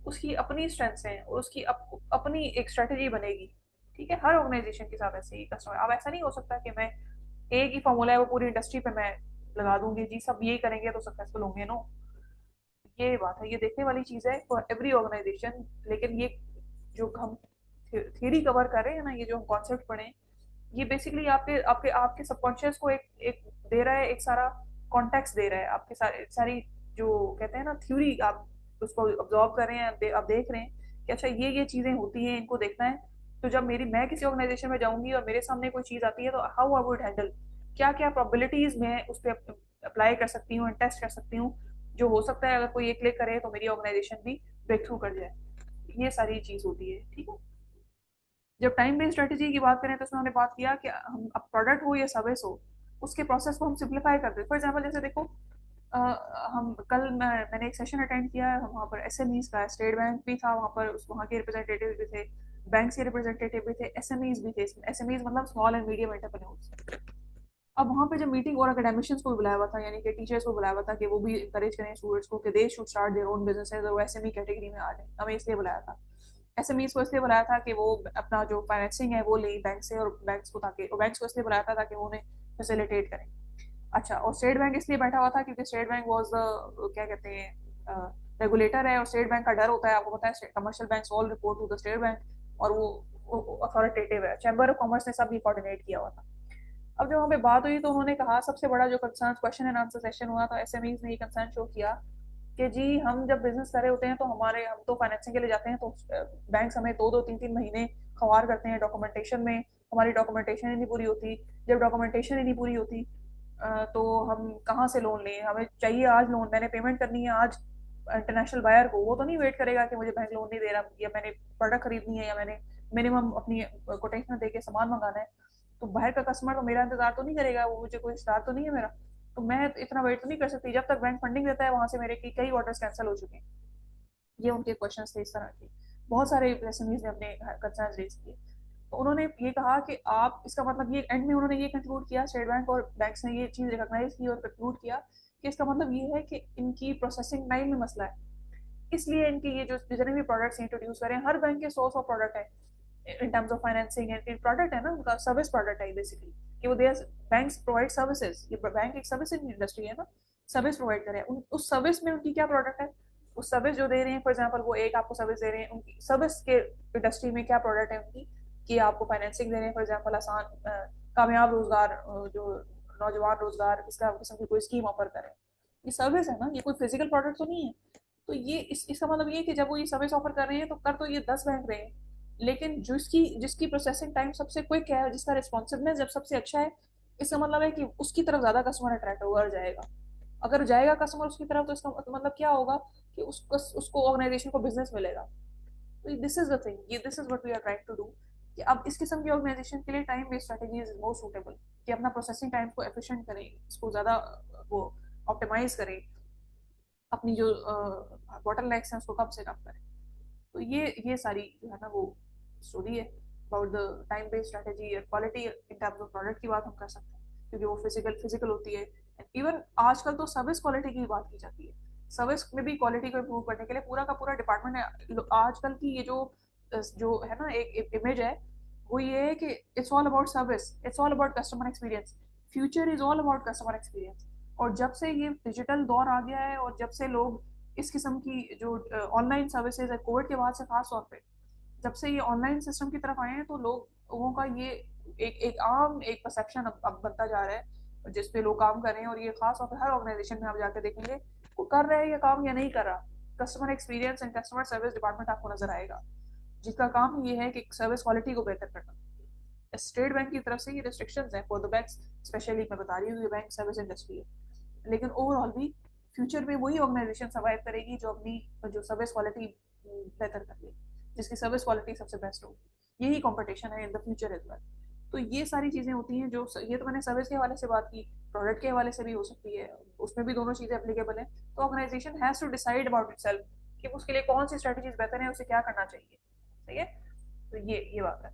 उसकी अपनी स्ट्रेंथ्स हैं, और उसकी अपनी एक स्ट्रेटजी बनेगी। ठीक है, हर ऑर्गेनाइजेशन के साथ ऐसे ही कस्टमर, अब ऐसा नहीं हो सकता कि मैं एक ही फॉर्मूला है वो पूरी इंडस्ट्री पे मैं लगा दूंगी जी सब यही करेंगे तो सक्सेसफुल होंगे, नो। ये बात है, ये देखने वाली चीज है फॉर एवरी ऑर्गेनाइजेशन। लेकिन ये जो हम थ्योरी कवर कर रहे हैं ना, ये जो हम कॉन्सेप्ट पढ़े हैं, ये बेसिकली आपके आपके आपके सबकॉन्शियस को एक एक दे रहा है, एक सारा कॉन्टेक्स्ट दे रहा है, आपके सारे सारी जो कहते हैं ना थ्योरी, आप उसको ऑब्जॉर्व कर रहे हैं, आप देख रहे हैं कि अच्छा ये चीजें होती हैं, इनको देखना है। तो जब मैं किसी ऑर्गेनाइजेशन में जाऊंगी और मेरे सामने कोई चीज आती है तो हाउ आई वुड हैंडल, क्या क्या प्रोबेबिलिटीज मैं उस पर अप्लाई कर सकती हूँ, टेस्ट कर सकती हूँ, जो हो सकता है अगर कोई एक क्लिक करे तो मेरी ऑर्गेनाइजेशन भी ब्रेक थ्रू कर जाए। ये सारी चीज होती है, ठीक है। जब टाइम बेस्ड स्ट्रेटेजी की बात करें तो उसमें हमने बात किया कि हम अब प्रोडक्ट हो या सर्विस हो, उसके प्रोसेस को हम सिंप्लीफाई कर दें। फॉर एग्जाम्पल जैसे देखो, हम कल मैंने एक सेशन अटेंड किया है वहाँ पर एसएमईज का, स्टेट बैंक भी था वहाँ पर, वहाँ के रिप्रेजेंटेटिव भी थे, बैंक के रिप्रेजेंटेटिव भी थे, एसएमईज भी थे। एसएमईज मतलब स्मॉल एंड मीडियम एंटरप्रेन्योर्स। अब वहाँ पे जब मीटिंग और एकेडमिशियंस को भी बुलाया हुआ था, यानी कि टीचर्स को बुलाया हुआ था कि वो भी इंकरेज करें स्टूडेंट्स को कि they should start their own business, वो एसएमई कैटेगरी में आ जाए, हमें इसलिए बुलाया था। एसएमईज को इसलिए बुलाया था कि वो अपना जो फाइनेंसिंग है वो ले बैंक से, और बैंक्स को ताकि बैंक्स को इसलिए बुलाया था ताकि वो उन्हें फैसिलिटेट करें। अच्छा, और स्टेट बैंक इसलिए बैठा हुआ था क्योंकि स्टेट बैंक वाज द क्या कहते हैं रेगुलेटर है, और स्टेट बैंक का डर होता है, आपको पता है commercial banks all report to the state bank, और वो अथॉरिटेटिव है। चैम्बर ऑफ कॉमर्स ने सब ये कोऑर्डिनेट किया हुआ था। अब जब वहाँ पे बात हुई तो उन्होंने कहा, सबसे बड़ा जो concern question and answer session हुआ तो एसएमईज ने ये कंसर्न शो किया कि जी हम जब बिजनेस कर रहे होते हैं तो हम तो फाइनेंसिंग के लिए जाते हैं तो बैंक हमें 2-2 3-3 महीने खवार करते हैं डॉक्यूमेंटेशन में, हमारी डॉक्यूमेंटेशन ही नहीं पूरी होती। जब डॉक्यूमेंटेशन ही नहीं पूरी होती तो हम कहाँ से लोन लें, हमें चाहिए आज लोन, मैंने पेमेंट करनी है आज इंटरनेशनल बायर को, वो तो नहीं वेट करेगा कि मुझे बैंक लोन नहीं दे रहा, या मैंने प्रोडक्ट खरीदनी है, या मैंने मिनिमम अपनी कोटेशन दे के सामान मंगाना है। तो बाहर का कस्टमर तो मेरा इंतजार तो नहीं करेगा, वो मुझे कोई रिश्तेदार तो नहीं है मेरा, तो मैं इतना वेट तो नहीं कर सकती। जब तक बैंक फंडिंग देता है वहां से मेरे की कई ऑर्डर्स कैंसिल हो चुके हैं। ये उनके क्वेश्चन थे इस तरह के, बहुत सारे एसएमईज ने अपने कंसर्न रेज किए। तो उन्होंने ये कहा कि आप, इसका मतलब ये एंड में उन्होंने ये कंक्लूड किया, स्टेट बैंक और बैंक्स ने ये चीज रिकॉग्नाइज की और कंक्लूड किया कि इसका मतलब ये है कि इनकी प्रोसेसिंग टाइम में मसला है। इसलिए इनके ये जो जितने भी प्रोडक्ट्स इंट्रोड्यूस करें, हर बैंक के 100 प्रोडक्ट है in terms of financing and product है ना, उनका सर्विस प्रोडक्ट है बेसिकली, कि वो देयर बैंक्स प्रोवाइड सर्विसेज, ये बैंक एक सर्विसिंग इंडस्ट्री है ना, सर्विस प्रोवाइड करे। उस सर्विस में उनकी क्या प्रोडक्ट है, उस सर्विस जो दे रहे हैं, फॉर एग्जाम्पल वो एक आपको सर्विस दे रहे हैं, उनकी सर्विस के इंडस्ट्री में क्या प्रोडक्ट है उनकी, कि आपको फाइनेंसिंग दे रहे हैं, फॉर एग्जाम्पल आसान कामयाब रोजगार, जो नौजवान रोजगार इसका किस्म की कोई स्कीम ऑफर करें, ये सर्विस है ना, ये कोई फिजिकल प्रोडक्ट तो नहीं है। तो ये इसका मतलब ये कि जब वो ये सर्विस ऑफर कर रहे हैं तो कर तो ये 10 बैंक रहे हैं, लेकिन जिसकी जिसकी प्रोसेसिंग टाइम सबसे क्विक है, जिसका रिस्पॉन्सिवनेस जब सबसे अच्छा है, इसका मतलब है कि उसकी तरफ ज्यादा कस्टमर अट्रैक्ट होगा और जाएगा। अगर जाएगा कस्टमर उसकी तरफ तो इसका मतलब क्या होगा कि उसको ऑर्गेनाइजेशन को बिजनेस मिलेगा। तो दिस इज द थिंग, ये this is what we are trying to do, कि अब इस किस्म की ऑर्गेनाइजेशन के लिए time based strategy is more suitable, कि अपना प्रोसेसिंग टाइम को एफिशिएंट करें, इसको ज्यादा वो ऑप्टिमाइज करें, अपनी जो बॉटलनेक्स हैं उसको कम से कम करें। तो ये सारी जो है ना वो स्टोरी है about the time based strategy. Quality in terms of product की बात हम कर सकते हैं क्योंकि वो फिजिकल फिजिकल होती है। इवन आजकल तो सर्विस क्वालिटी की बात की जाती है, सर्विस में भी क्वालिटी को इम्प्रूव करने के लिए पूरा का पूरा डिपार्टमेंट है। आजकल की ये जो है ना एक इमेज है, वो ये है कि it's all about service, it's all about customer experience, future is all about customer experience. और जब से ये डिजिटल दौर आ गया है और जब से लोग इस किस्म की जो ऑनलाइन सर्विसेज है कोविड के बाद से खास तौर पे, जब से ये ऑनलाइन सिस्टम की तरफ आए हैं तो लोगों का ये एक एक आम एक परसेप्शन अब बनता जा रहा है जिस पे लोग काम कर रहे हैं। और ये खास तौर पे हर ऑर्गेनाइजेशन में आप जाके देखेंगे वो कर रहा है ये काम या नहीं कर रहा, customer experience and customer service department आपको नजर आएगा, जिसका काम ये है कि सर्विस क्वालिटी को बेहतर करना। स्टेट बैंक की तरफ से ये रिस्ट्रिक्शंस हैं फॉर द बैंक्स, स्पेशली मैं बता रही हूँ ये बैंक सर्विस इंडस्ट्री है। लेकिन ओवरऑल भी फ्यूचर में वही ऑर्गेनाइजेशन सर्वाइव करेगी जो अपनी जो सर्विस क्वालिटी बेहतर कर ले, जिसकी सर्विस क्वालिटी सबसे बेस्ट होगी। यही कंपटीशन है in the future as well. तो ये सारी चीजें होती हैं जो ये तो मैंने सर्विस के हवाले से बात की, प्रोडक्ट के हवाले से भी हो सकती है, उसमें भी दोनों चीजें एप्लीकेबल हैं। तो organisation has to decide about itself कि उसके लिए कौन सी स्ट्रेटजीज बेहतर है, उसे क्या करना चाहिए। सही है, तो ये बात है।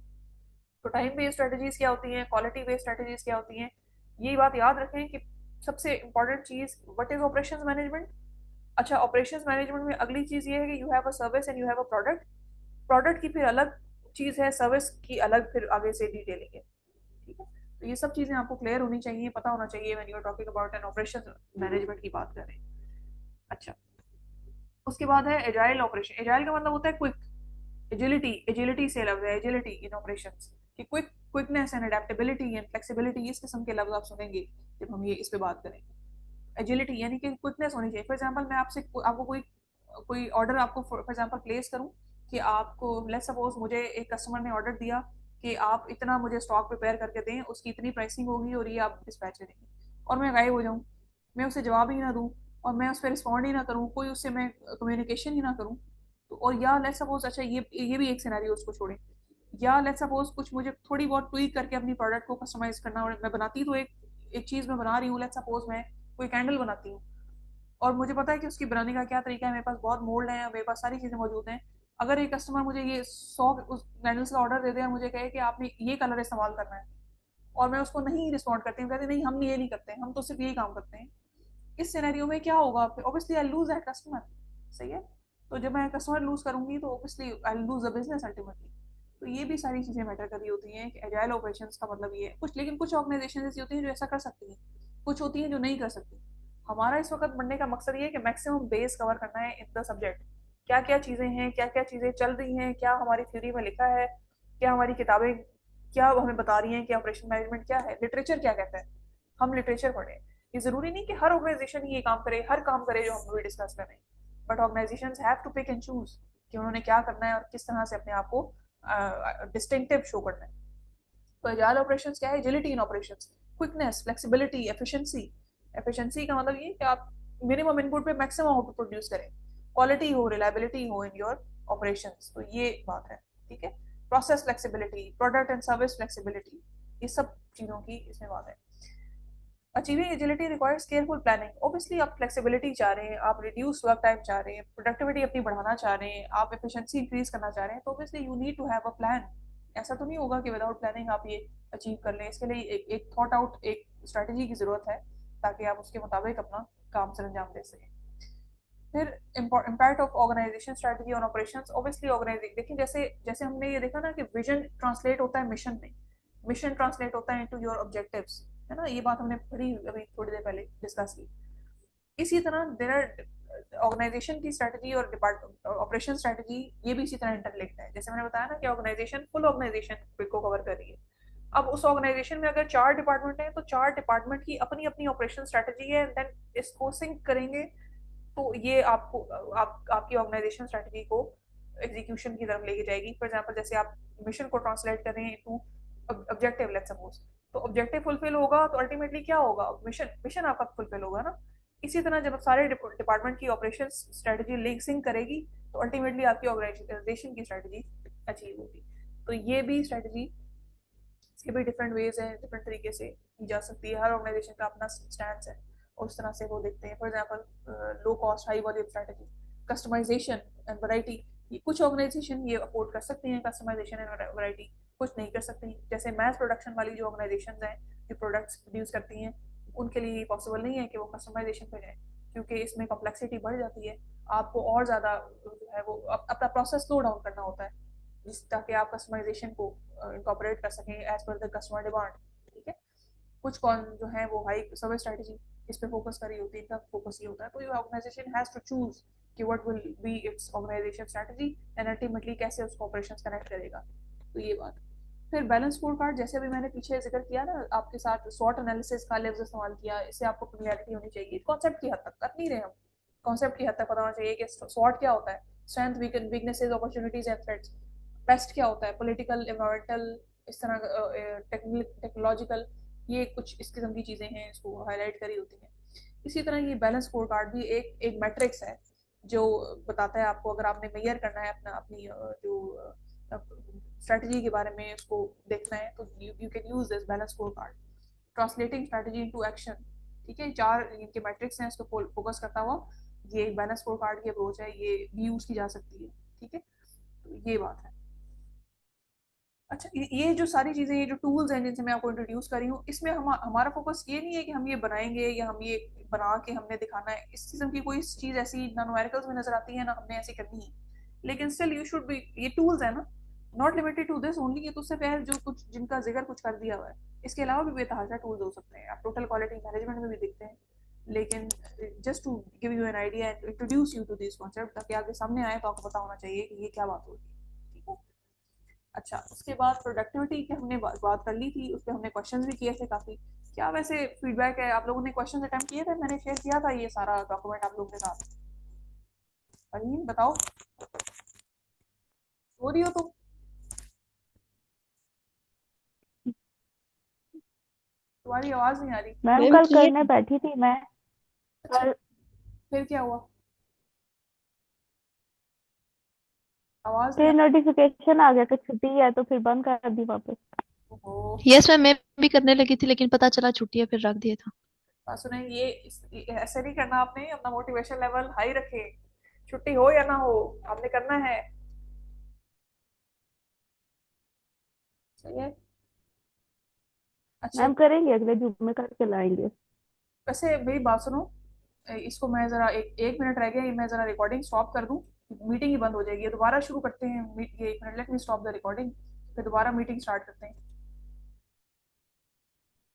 तो टाइम बेस्ड स्ट्रेटजीज क्या होती हैं, क्वालिटी बेस्ड स्ट्रेटजीज क्या होती हैं, ये बात याद रखें कि सबसे इंपॉर्टेंट चीज व्हाट इज ऑपरेशंस मैनेजमेंट। अच्छा, ऑपरेशंस मैनेजमेंट में अगली चीज ये है कि you have a service and you have a product. Product की फिर अलग चीज है, सर्विस की अलग फिर आगे से डिटेलिंग है। ठीक है, तो ये सब चीजें आपको क्लियर होनी चाहिए, पता होना चाहिए when you are talking about an operation management की बात करें। अच्छा, उसके बाद है एजाइल ऑपरेशन। एजाइल का मतलब होता है क्विक, एजिलिटी, एजिलिटी से लफ्ज है एजिलिटी इन ऑपरेशंस, कि quickness and adaptability and flexibility, इस किस्म के लफ्ज आप सुनेंगे जब हम ये इस पे बात करेंगे। एजिलिटी यानी कि क्विकनेस होनी चाहिए। फॉर एग्जांपल मैं आपसे आपको कोई कोई ऑर्डर आपको फॉर एग्जांपल प्लेस करूं कि आपको लेट्स सपोज मुझे एक कस्टमर ने ऑर्डर दिया कि आप इतना मुझे स्टॉक प्रिपेयर करके दें, उसकी इतनी प्राइसिंग होगी और ये आप डिस्पैच करेंगे, और मैं गायब हो जाऊं, मैं उसे जवाब ही ना दूं और मैं उस पर रिस्पॉन्ड ही ना करूं, कोई उससे मैं कम्युनिकेशन ही ना करूं। तो और या लेट्स सपोज, अच्छा ये भी एक सिनेरियो उसको छोड़े, या लेट्स सपोज कुछ मुझे थोड़ी बहुत ट्वीक करके अपनी प्रोडक्ट को कस्टमाइज करना, और मैं बनाती तो एक चीज मैं बना रही हूँ, लेट्स सपोज मैं कोई कैंडल बनाती हूँ और मुझे पता है कि उसकी बनाने का क्या तरीका है, मेरे पास बहुत मोल्ड है, मेरे पास सारी चीजें मौजूद हैं। अगर एक कस्टमर मुझे ये 100 उस कैंडल्स का ऑर्डर दे दे और मुझे कहे कि आपने ये कलर इस्तेमाल करना है, और मैं उसको नहीं रिस्पॉन्ड करती हूँ, कहती नहीं हम ये नहीं करते, हम तो सिर्फ यही काम करते हैं, इस सिनेरियो में क्या होगा, obviously I lose that customer. सही है, तो जब मैं कस्टमर लूज करूंगी तो obviously I lose the business ultimately. तो ये भी सारी चीजें मैटर कर रही होती हैं कि एजाइल ऑपरेशंस का मतलब ये है कुछ। लेकिन कुछ ऑर्गेनाइजेशन ऐसी होती हैं जो ऐसा कर सकती हैं, कुछ होती हैं जो नहीं कर सकती। हमारा इस वक्त बनने का मकसद ये है कि मैक्सिमम बेस कवर करना है इन द सब्जेक्ट, क्या क्या चीजें हैं, क्या क्या चीजें चल रही हैं, क्या हमारी थ्योरी में लिखा है, क्या हमारी किताबें क्या हमें बता रही हैं कि ऑपरेशन मैनेजमेंट क्या है, लिटरेचर क्या कहता है, हम लिटरेचर पढ़ें। ये जरूरी नहीं कि हर ऑर्गेनाइजेशन ही ये काम करे, हर काम करे जो हम अभी डिस्कस कर रहे हैं, but organisation have to pick and choose कि उन्होंने क्या करना है और किस तरह से अपने आप को डिस्टिंक्टिव शो करना है। तो एजाइल ऑपरेशंस क्या है, agility in operations, quickness, flexibility, efficiency. Efficiency का मतलब ये कि आप मिनिमम इनपुट पे मैक्सिमम आउटपुट प्रोड्यूस करें, क्वालिटी हो, रिलायबिलिटी हो इन योर ऑपरेशंस, तो ये बात है। ठीक है, process flexibility, product and service flexibility, ये सब चीजों की इसमें बात है। Achieving agility requires careful planning. Obviously आप फ्लेक्सिबिलिटी चाह रहे हैं, आप रिड्यूस वर्क टाइम चाह रहे हैं, प्रोडक्टिविटी अपनी बढ़ाना चाह रहे हैं, आप एफिशिएंसी इंक्रीज करना चाह रहे हैं, तो obviously you need to have a plan. ऐसा तो नहीं होगा कि विदाउट प्लानिंग आप ये अचीव कर लें, इसके लिए एक थॉट आउट एक स्ट्रेटेजी की जरूरत है ताकि आप उसके मुताबिक अपना काम सर अंजाम दे सकें। फिर impact of organisation strategy on operations. Obviously organisation देखिए, जैसे जैसे हमने ये देखा ना कि विजन ट्रांसलेट होता है मिशन में, मिशन ट्रांसलेट होता है इनटू योर ऑब्जेक्टिव्स, है ना, ये बात हमने पढ़ी अभी थोड़ी देर पहले डिस्कस की। इसी तरह देर आर ऑर्गेनाइजेशन की स्ट्रेटजी और डिपार्ट ऑपरेशन स्ट्रेटजी, ये भी इसी तरह इंटरलिंक्ड है। जैसे मैंने बताया ना कि ऑर्गेनाइजेशन फुल ऑर्गेनाइजेशन को कवर कर रही है। अब उस ऑर्गेनाइजेशन में अगर 4 डिपार्टमेंट हैं तो 4 डिपार्टमेंट की अपनी अपनी ऑपरेशन स्ट्रेटजी है, देन इसको सिंक करेंगे तो ये आपको आपकी ऑर्गेनाइजेशन स्ट्रेटजी को एग्जीक्यूशन की तरफ लेके जाएगी। फॉर एग्जांपल जैसे आप मिशन को ट्रांसलेट कर रहे हैं टू ऑब्जेक्टिव लेट्स सपोज, तो ऑब्जेक्टिव फुलफिल होगा तो अल्टीमेटली क्या होगा, मिशन मिशन आपका फुलफिल होगा ना। इसी तरह जब सारे डिपार्टमेंट की ऑपरेशन स्ट्रेटजी लिंक सिंक करेगी तो अल्टीमेटली आपकी ऑर्गेनाइजेशन की स्ट्रेटजी अचीव होगी। तो ये भी स्ट्रेटजी, इसके भी डिफरेंट वेज हैं, डिफरेंट तरीके से की जा सकती है, हर ऑर्गेनाइजेशन का अपना स्टैंड है और उस तरह से वो देखते हैं। For example low cost high volume strategy, customisation and variety. ये कुछ ऑर्गेनाइजेशन ये अफोर्ड कर सकती हैं कस्टमाइजेशन एंड वैरायटी, कुछ नहीं कर सकती। जैसे मैथ प्रोडक्शन वाली जो ऑर्गेनाइजेशन हैं जो प्रोडक्ट्स प्रोड्यूस करती हैं, उनके लिए पॉसिबल नहीं है कि वो कस्टमाइजेशन पे जाए, क्योंकि इसमें कॉम्प्लेक्सिटी बढ़ जाती है, आपको और ज़्यादा जो है वो अपना प्रोसेस स्लो डाउन करना होता है जिस ताकि आप कस्टमाइजेशन को इनकॉर्पोरेट कर सकें as per the customer demand. ठीक है, कुछ कौन जो है वो हाई सर्विस स्ट्रेटजी इस पे फोकस कर रही होती है, इनका फोकस ये होता है। तो ये ऑर्गेनाइजेशन हैज टू चूज कि what will be its organisation strategy and ultimately कैसे उसको ऑपरेशंस कनेक्ट करेगा। तो ये बात। फिर बैलेंस स्कोर कार्ड, जैसे अभी मैंने पीछे जिक्र किया ना आपके साथ, स्वॉट एनालिसिस का लफ्ज इस्तेमाल किया, इससे आपको क्लियरिटी होनी चाहिए। कॉन्सेप्ट की हद तक कर नहीं रहे हम, कॉन्सेप्ट की हद तक पता होना चाहिए कि स्वॉट क्या होता है, strength weaknesses opportunities and threats. Best क्या होता है, पॉलिटिकल, एनवायरमेंटल, इस तरह टेक्नोलॉजिकल, ये कुछ इस किस्म की चीज़ें हैं, इसको हाईलाइट करी होती हैं। इसी तरह ये बैलेंस स्कोर कार्ड भी एक एक मैट्रिक्स है जो बताता है आपको, अगर आपने मेजर करना है अपना अपनी जो स्ट्रेटजी के बारे में उसको देखना है, तो you can use this balance score card. Translating strategy into action, ठीक है, 4 इनके मैट्रिक्स हैं, इसको फोकस करता हुआ ये एक बैलेंस स्कोर कार्ड की अप्रोच है, ये भी यूज की जा सकती है। ठीक है, तो ये बात है। अच्छा, ये जो सारी चीजें, ये जो टूल्स हैं जिनसे मैं आपको इंट्रोड्यूस कर रही हूँ, इसमें हमारा फोकस ये नहीं है कि हम ये बनाएंगे या हम ये बना के हमने दिखाना है। इस किस्म की कोई चीज ऐसी ना न्यूमेरिकल्स में नजर आती है ना हमने ऐसी करनी है, लेकिन स्टिल यू शुड बी, ये टूल्स है ना, not limited to this only. ये तो सिर्फ है जो कुछ जिनका जिक्र कुछ कर दिया हुआ है, इसके अलावा भी बेतहाशा टूल्स हो सकते हैं, आप टोटल क्वालिटी मैनेजमेंट में भी दिखते हैं। लेकिन just to give you an idea and introduce you to this concept, ताकि आगे सामने आए तो आपको पता होना चाहिए कि ये क्या बात होगी। ठीक है। अच्छा, उसके बाद प्रोडक्टिविटी की हमने बात कर ली थी, उस पर हमने क्वेश्चंस भी किए थे काफ़ी। क्या वैसे फीडबैक है, आप लोगों ने क्वेश्चंस अटेम्प्ट किए थे? मैंने शेयर किया था ये सारा डॉक्यूमेंट आप लोगों के साथ। अरीन बताओ, हो रही हो तुम? तुम्हारी आवाज़ नहीं आ रही। मैम मैम कल किए। करने बैठी थी मैं। अच्छा, कल फिर क्या हुआ? आवाज़ नहीं फिर आ नोटिफिकेशन आ गया कि छुट्टी है, तो फिर बंद कर दी वापस। रही। ओहो। यस मैम, मैं भी करने लगी थी लेकिन पता चला छुट्टी है, फिर रख दिया था। बात सुने, ऐसे नहीं करना, आपने अपना मोटिवेशन लेवल हाई रखे, छुट्टी हो या ना हो, आपने करना है। सही है। अच्छा, मैम करेंगे, अगले जुम्मे करके लाएंगे। वैसे मेरी बात सुनो, इसको मैं जरा एक मिनट रह गया, ये मैं जरा रिकॉर्डिंग स्टॉप कर दूं, मीटिंग ही बंद हो जाएगी। दोबारा शुरू करते हैं, ये एक minute, let me stop the recording, फिर दोबारा मीटिंग स्टार्ट करते हैं।